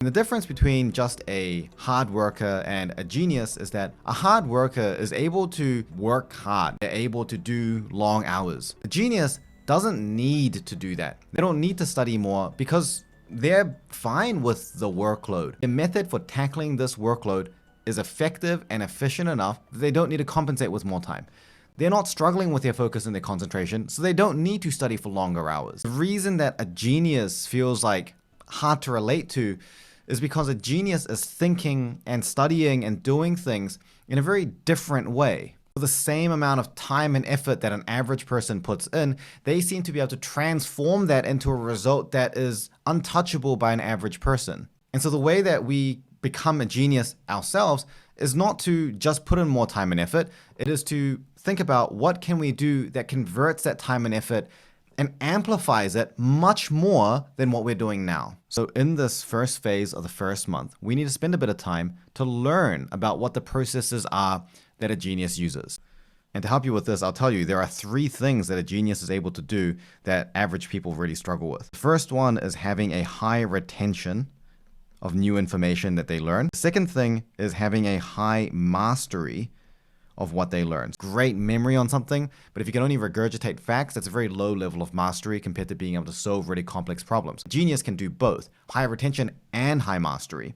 And the difference between just a hard worker and a genius is that a hard worker is able to work hard. They're able to do long hours. A genius doesn't need to do that. They don't need to study more because they're fine with the workload. The method for tackling this workload is effective and efficient enough that they don't need to compensate with more time. They're not struggling with their focus and their concentration, so they don't need to study for longer hours. The reason that a genius feels like hard to relate to is because a genius is thinking and studying and doing things in a very different way. For the same amount of time and effort that an average person puts in, they seem to be able to transform that into a result that is untouchable by an average person. And so the way that we become a genius ourselves is not to just put in more time and effort. It is to think about what can we do that converts that time and effort and amplifies it much more than what we're doing now. So in this first phase of the first month, we need to spend a bit of time to learn about what the processes are that a genius uses. And to help you with this, I'll tell you there are 3 things that a genius is able to do that average people really struggle with. The first one is having a high retention of new information that they learn. The second thing is having a high mastery of what they learn. Great memory on something, but if you can only regurgitate facts, that's a very low level of mastery compared to being able to solve really complex problems. Genius can do both, high retention and high mastery.